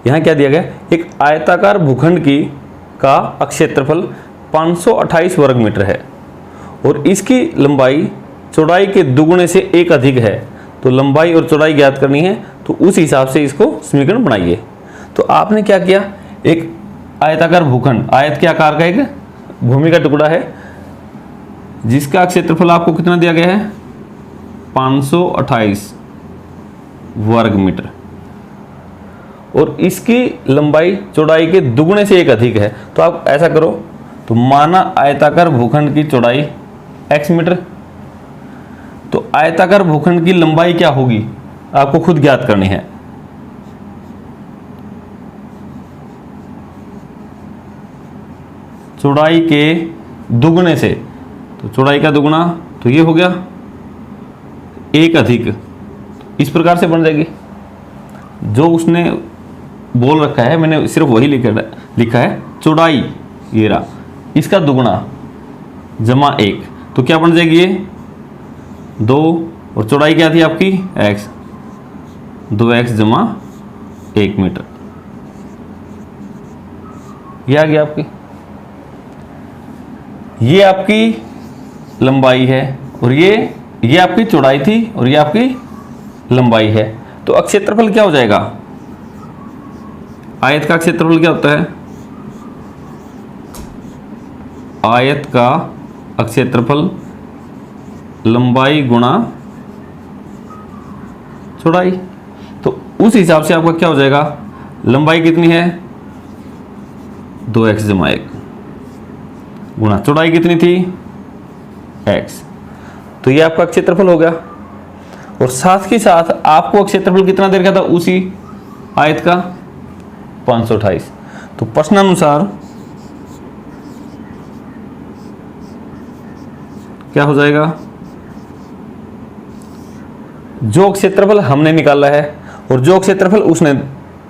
यहाँ क्या दिया गया, एक आयताकार भूखंड की का क्षेत्रफल 528 वर्ग मीटर है और इसकी लंबाई चौड़ाई के दुगुने से एक अधिक है। तो लंबाई और चौड़ाई ज्ञात करनी है, तो उस हिसाब से इसको समीकरण बनाइए। तो आपने क्या किया, एक आयताकार भूखंड, आयत के आकार का एक भूमि का टुकड़ा है जिसका क्षेत्रफल आपको कितना दिया गया है, 528 वर्ग मीटर और इसकी लंबाई चौड़ाई के दुगुने से एक अधिक है। तो आप ऐसा करो, तो माना आयताकार भूखंड की चौड़ाई x मीटर, तो आयताकार भूखंड की लंबाई क्या होगी आपको खुद ज्ञात करनी है। चौड़ाई के दुगुने से, तो चौड़ाई का दुगुना तो ये हो गया, एक अधिक, इस प्रकार से बन जाएगी। जो उसने बोल रखा है मैंने सिर्फ वही लिखा है, चौड़ाई ये रहा, इसका दुगुना जमा 1, तो क्या बन जाएगी ये 2 और चौड़ाई क्या थी आपकी x, 2x जमा 1 मीटर, ये आ गया आपकी। ये आपकी लंबाई है और ये आपकी चौड़ाई थी और ये आपकी लंबाई है। तो क्षेत्रफल क्या हो जाएगा, आयत का क्षेत्रफल क्या होता है, आयत का क्षेत्रफल लंबाई गुणा चौड़ाई। तो उस हिसाब से आपका क्या हो जाएगा, लंबाई कितनी है 2x जमा 1 गुणा चौड़ाई कितनी थी x, तो ये आपका क्षेत्रफल हो गया। और साथ ही साथ आपको क्षेत्रफल कितना दे रखा था उसी आयत का 528। तो प्रश्नानुसार क्या हो जाएगा, जो क्षेत्रफल हमने निकाला है और जो क्षेत्रफल उसने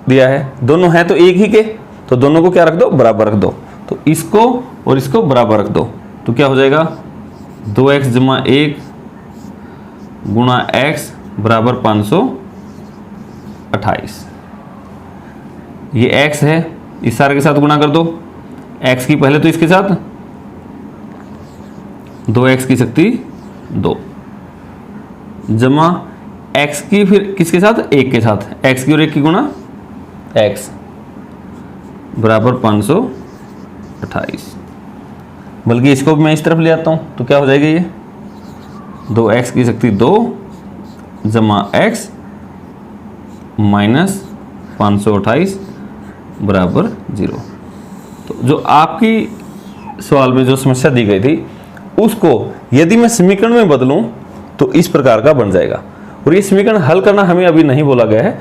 दिया है, दोनों हैं तो एक ही के, तो दोनों को क्या रख दो, बराबर रख दो। तो इसको और इसको बराबर रख दो, तो क्या हो जाएगा 2x जमा 1 गुणा x बराबर 528। ये x है, इस सारे के साथ गुणा कर दो, x की पहले तो इसके साथ 2x की शक्ति 2 जमा x की फिर किसके साथ, 1 के साथ, x की और 1 की गुणा x बराबर 528। बल्कि इसको भी मैं इस तरफ ले आता हूँ, तो क्या हो जाएगा ये 2x की शक्ति 2 जमा x माइनस 528 बराबर 0। तो जो आपकी सवाल में जो समस्या दी गई थी उसको यदि मैं समीकरण में बदलूं तो इस प्रकार का बन जाएगा। और ये समीकरण हल करना हमें अभी नहीं बोला गया है,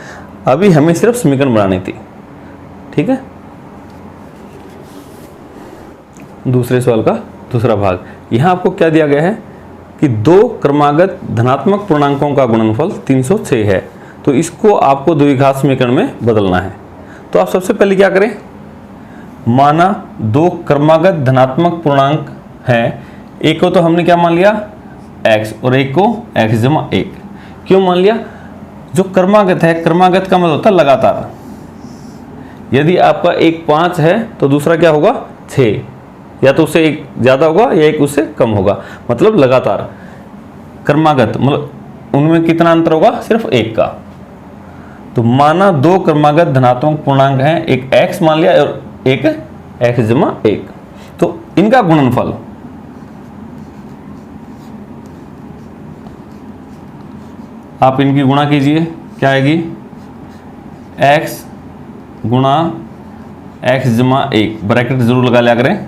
अभी हमें सिर्फ समीकरण बनानी थी। ठीक है, दूसरे सवाल का दूसरा भाग। यहाँ आपको क्या दिया गया है कि दो क्रमागत धनात्मक पूर्णांकों का गुणनफल 306 है, तो इसको आपको द्विघात समीकरण में बदलना है। तो आप सबसे पहले क्या करें, माना दो क्रमागत धनात्मक पूर्णांक हैं, एक को तो हमने क्या मान लिया x और एक को x जमा 1। क्यों मान लिया, जो क्रमागत है, क्रमागत का मतलब होता है लगातार। यदि आपका एक 5 है तो दूसरा क्या होगा 6, या तो उससे एक ज़्यादा होगा या एक उससे कम होगा, मतलब लगातार। क्रमागत मतलब उनमें कितना अंतर होगा, सिर्फ 1 का। तो माना दो क्रमागत धनात्मक पूर्णांक हैं, एक x मान लिया और एक x जमा 1, तो इनका गुणनफल आप इनकी गुणा कीजिए, क्या आएगी x गुणा x जमा 1, ब्रैकेट जरूर लगा लिया करें,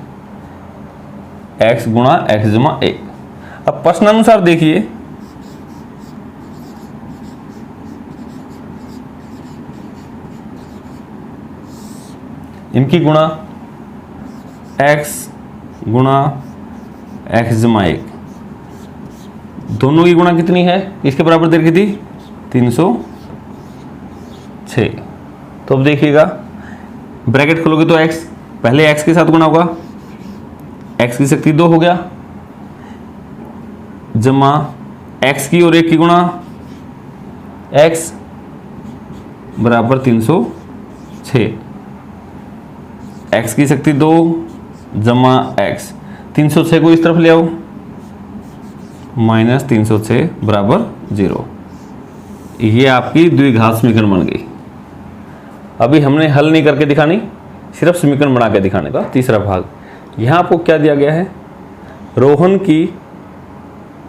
x गुणा x जमा 1। अब प्रश्नानुसार देखिए, इनकी गुणा x गुणा x जमा 1, दोनों की गुणा कितनी है, इसके बराबर दे रखी थी 306। तो अब देखिएगा, ब्रैकेट खोलोगे तो x पहले x के साथ गुणा होगा, x की शक्ति 2 हो गया, जमा x की और 1 की गुणा x बराबर 306। 6, x की शक्ति 2 जमा x, 306 को इस तरफ ले आओ, माइनस 306 बराबर 0। ये आपकी द्विघात समीकरण बन गई। अभी हमने हल नहीं करके दिखानी, सिर्फ समीकरण बना के दिखाने का तीसरा भाग। यहाँ आपको क्या दिया गया है, रोहन की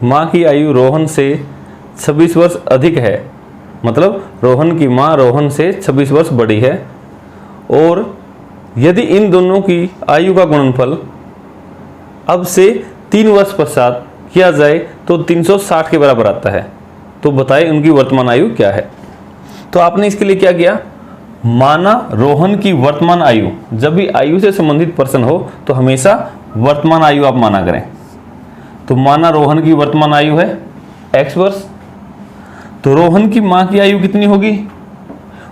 माँ की आयु रोहन से 26 वर्ष अधिक है, मतलब रोहन की माँ रोहन से 26 वर्ष बड़ी है, और यदि इन दोनों की आयु का गुणनफल अब से 3 वर्ष पश्चात किया जाए तो 360 के बराबर आता है। तो बताएं उनकी वर्तमान आयु क्या है। तो आपने इसके लिए क्या किया, माना रोहन की वर्तमान आयु, जब भी आयु से संबंधित प्रश्न हो तो हमेशा वर्तमान आयु आप माना करें। तो माना रोहन की वर्तमान आयु है x वर्ष, तो रोहन की माँ की आयु कितनी होगी,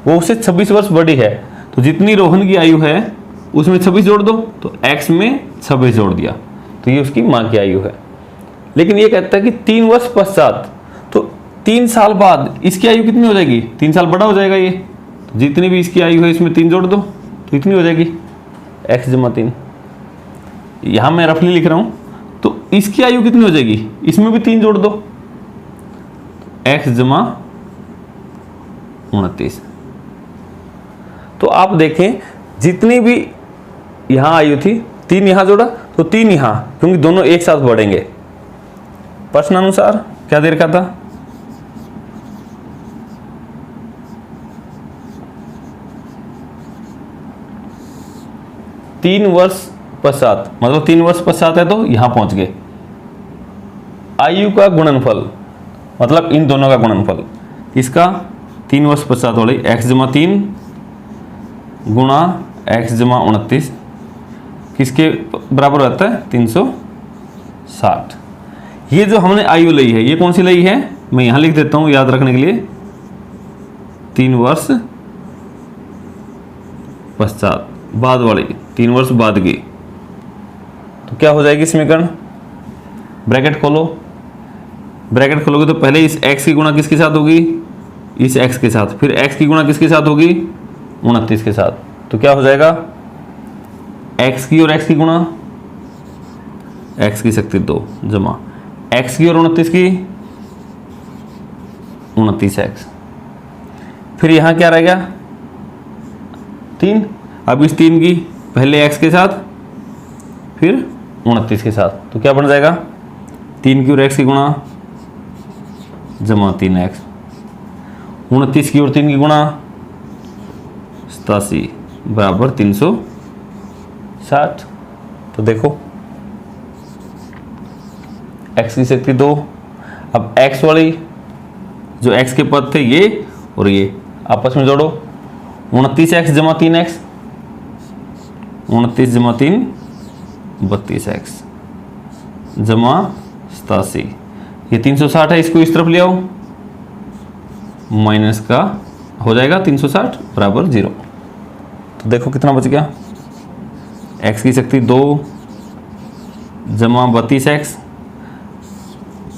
वो उससे 26 वर्ष बड़ी है, तो जितनी रोहन की आयु है उसमें 26 जोड़ दो, तो x में 26 जोड़ दिया, तो ये उसकी माँ की आयु है। लेकिन ये कहता है कि 3 वर्ष पश्चात, तो 3 साल बाद इसकी आयु कितनी हो जाएगी, 3 साल बड़ा हो जाएगा ये, तो जितनी भी इसकी आयु है इसमें 3 जोड़ दो, तो इतनी हो जाएगी x जमा 3। यहाँ मैं रफली लिख रहा हूँ, तो इसकी आयु कितनी हो जाएगी, इसमें भी 3 जोड़ दो, x जमा 29। तो आप देखें जितनी भी यहाँ आयु थी, 3 यहाँ जोड़ा तो 3 यहाँ, क्योंकि दोनों एक साथ बढ़ेंगे। प्रश्नानुसार क्या दे रखा था, तीन वर्ष पश्चात, मतलब 3 वर्ष पश्चात है तो यहां पहुंच गए। आयु का गुणनफल मतलब इन दोनों का गुणनफल, इसका 3 वर्ष पश्चात वाली x जमा 3 गुणा x जमा 29 किसके बराबर रहता है, 360। ये जो हमने आयु ली है ये कौन सी ली है, मैं यहां लिख देता हूं याद रखने के लिए, 3 वर्ष पश्चात, बाद वाली 3 वर्ष बाद की। तो क्या हो जाएगी समीकरण, ब्रैकेट खोलो, ब्रैकेट खोलोगे तो पहले इस x की गुणा किसके साथ होगी, इस x के साथ, फिर x की गुणा किसके साथ होगी, 29 के साथ। तो क्या हो जाएगा, x की और x की गुणा, x की शक्ति 2 जमा x की और 29 की 29x, फिर यहां क्या रहेगा 3। अब इस 3 की पहले x के साथ फिर 29 के साथ, तो क्या बन जाएगा 3 की और x की गुणा जमा 3x, 29 की और 3 की गुणा 87 बराबर 360। तो देखो x की शक्ति 2, अब x वाली जो x के पद थे ये और ये आपस में जोड़ो, 29x जमा 3x, 29 जमा 3 32x जमा 87, ये 360 है, इसको इस तरफ ले आओ, माइनस का हो जाएगा 360 बराबर 0। तो देखो कितना बच गया, x की शक्ति 2 जमा 32x,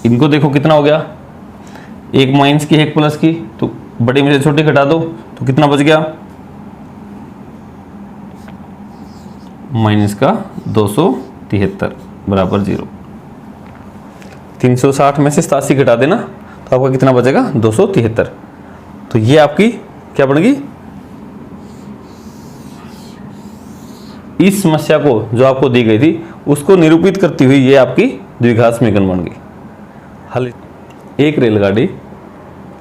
इनको देखो कितना हो गया, एक माइनस की एक प्लस की, तो बड़े में से छोटे घटा दो, तो कितना बच गया, माइनस का 273 बराबर 0। 360 में से 87 घटा देना तो आपका कितना बचेगा, 273। तो ये आपकी क्या बन गई, इस समस्या को जो आपको दी गई थी उसको निरूपित करती हुई ये आपकी द्विघात समीकरण बन गई। हल, एक रेलगाड़ी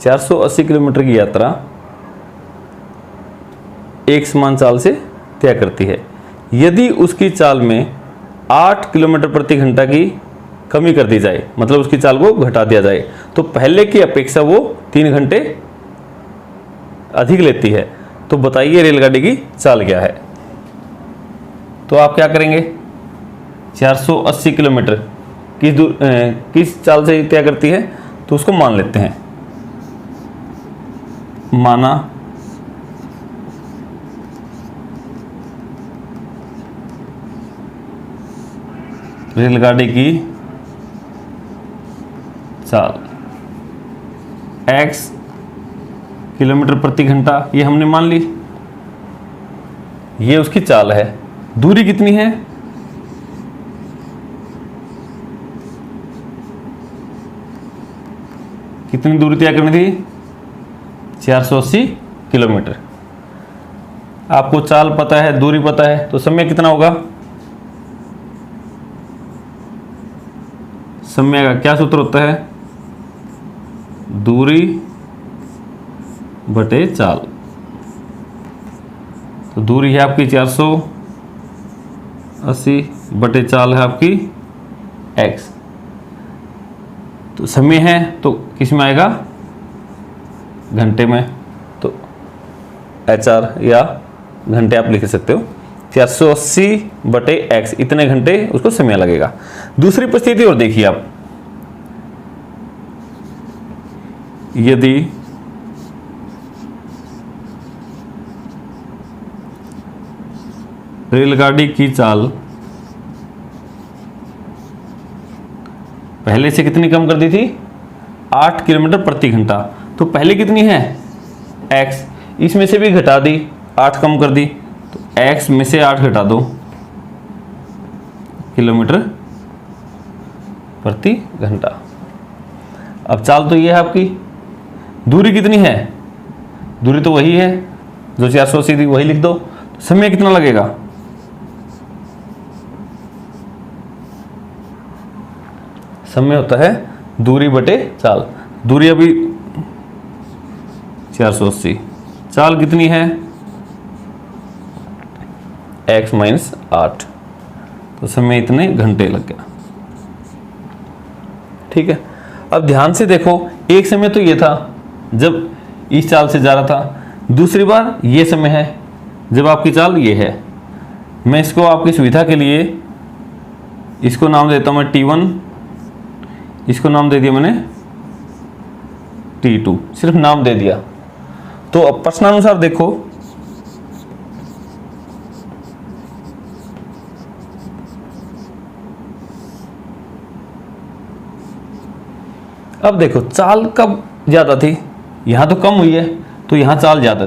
480 किलोमीटर की यात्रा एक समान चाल से तय करती है। यदि उसकी चाल में 8 किलोमीटर प्रति घंटा की कमी कर दी जाए, मतलब उसकी चाल को घटा दिया जाए, तो पहले की अपेक्षा वो 3 घंटे अधिक लेती है। तो बताइए रेलगाड़ी की चाल क्या है। तो आप क्या करेंगे, 480 किलोमीटर किस चाल से तय करती है, तो उसको मान लेते हैं। माना रेलगाड़ी की चाल x किलोमीटर प्रति घंटा, ये हमने मान ली। ये उसकी चाल है। दूरी कितनी है? कितनी दूरी तय करनी थी? 480 किलोमीटर। आपको चाल पता है, दूरी पता है, तो समय कितना होगा? समय का क्या सूत्र होता है? दूरी बटे चाल। तो दूरी है आपकी 480 बटे चाल है आपकी x। तो समय है तो किस में आएगा? घंटे में। तो HR या घंटे आप लिख सकते हो। 480 बटे x, इतने घंटे उसको समय लगेगा। दूसरी परिस्थिति और देखिए आप, यदि रेलगाड़ी की चाल पहले से कितनी कम कर दी थी? 8 किलोमीटर प्रति घंटा। तो पहले कितनी है? x, इसमें से भी घटा दी, 8 कम कर दी, तो x में से 8 घटा दो, किलोमीटर प्रति घंटा। अब चाल तो ये है आपकी। दूरी कितनी है? दूरी तो वही है जो 480 थी, वही लिख दो। समय कितना लगेगा? समय होता है दूरी बटे चाल। दूरी अभी 480, चाल कितनी है? x माइनस 8, तो समय इतने घंटे लग गया। ठीक है। अब ध्यान से देखो, एक समय तो ये था जब इस चाल से जा रहा था, दूसरी बार ये समय है जब आपकी चाल ये है। मैं इसको आपकी सुविधा के लिए इसको नाम देता हूं मैं T1, इसको नाम दे दिया मैंने T2, सिर्फ नाम दे दिया। तो अब प्रश्नानुसार देखो, अब देखो चाल कब ज्यादा थी? यहां तो कम हुई है, तो यहां चाल ज्यादा,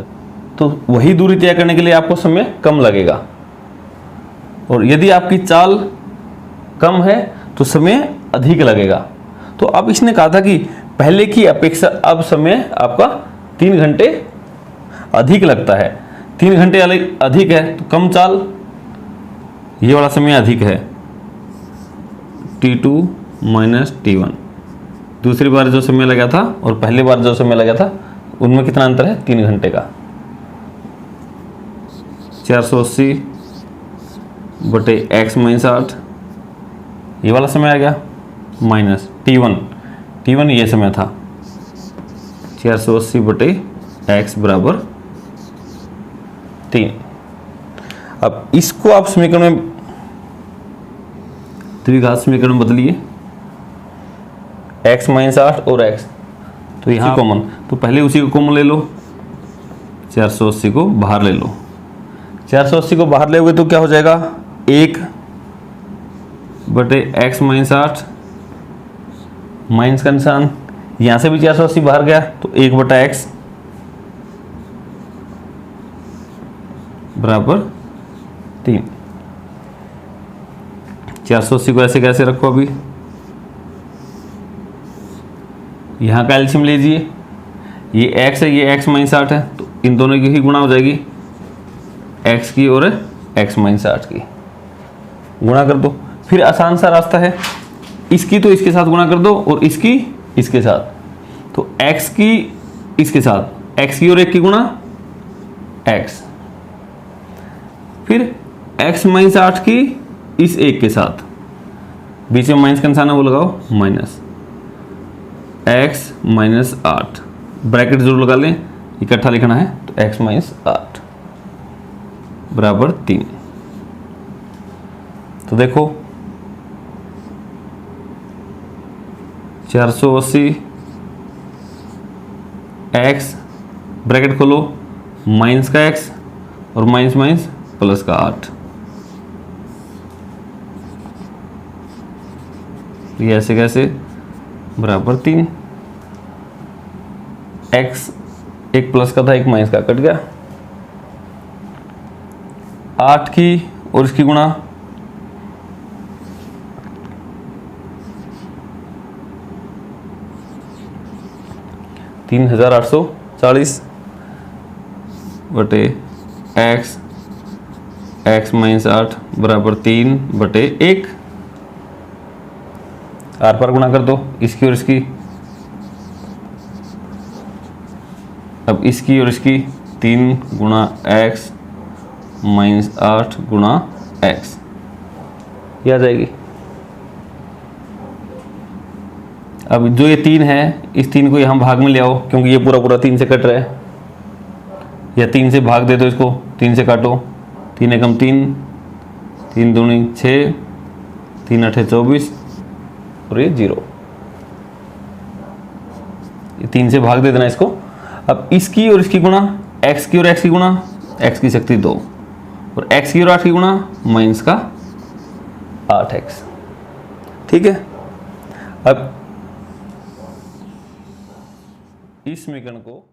तो वही दूरी तय करने के लिए आपको समय कम लगेगा। और यदि आपकी चाल कम है तो समय अधिक लगेगा। तो अब इसने कहा था कि पहले की अपेक्षा अब समय आपका 3 घंटे अधिक लगता है। 3 घंटे अधिक है तो कम चाल, ये वाला समय अधिक है, T2 माइनस T1। दूसरी बार जो समय लगा था और पहली बार जो समय लगा था उनमें कितना अंतर है? 3 घंटे का। 480 बटे x माइनस 8, ये वाला समय आ गया, माइनस T1 ये समय था, 480 बटे x बराबर 3। अब इसको आप समीकरण में, द्विघात समीकरण में बदलिए, x माइनस 8 और x, तो यहाँ कॉमन, तो पहले उसी को कॉमन ले लो, 480 को बाहर ले लो। 480 को बाहर ले तो क्या हो जाएगा? 1 बटे x माइनस 8, माइनस का निशान, यहाँ से भी 480 बाहर गया तो 1 बटा x बराबर 3। 480 को ऐसे कैसे रखो? अभी यहाँ का एलसीएम लीजिए, ये x है, ये x माइनस 8 है, तो इन दोनों की ही गुणा हो जाएगी, x की और x माइनस 8 की गुणा कर दो। फिर आसान सा रास्ता है, इसकी तो इसके साथ गुणा कर दो और इसकी इसके साथ, तो x की इसके साथ, x की और 1 की गुणा x, फिर x माइनस 8 की इस 1 के साथ, बीच में माइनस का निशान है वो लगाओ, माइनस x माइनस 8, ब्रैकेट जरूर लगा लें, इकट्ठा लिखना है, तो x माइनस 8 बराबर 3। तो देखो 480 x, ब्रैकेट खोलो, माइनस का x और माइनस माइनस प्लस का 8, ये ऐसे कैसे बराबर 3, x एक प्लस का था एक माइनस का, कट गया, 8 की और इसकी गुणा 3840 बटे x x माइनस 8 बराबर 3/1। आर पर गुणा कर दो इसकी और इसकी। अब इसकी और इसकी 3 गुणा x माइनस 8 गुणा x, ये आ जाएगी। अब जो ये 3 है, इस 3 को यहाँ भाग में ले आओ, क्योंकि ये पूरा पूरा 3 से कट रहा है। या 3 से भाग दे दो इसको, 3 से काटो, 3 एकम 3, 3 दूनी 6, 3 अठे 24 और ये 0। ये 3 से भाग दे देना इसको। अब इसकी और इसकी गुणा, x की और x की गुणा, x की शक्ति 2 और x की और 8 की गुणा माइनस का 8x। ठीक है। अब इस समीकरण को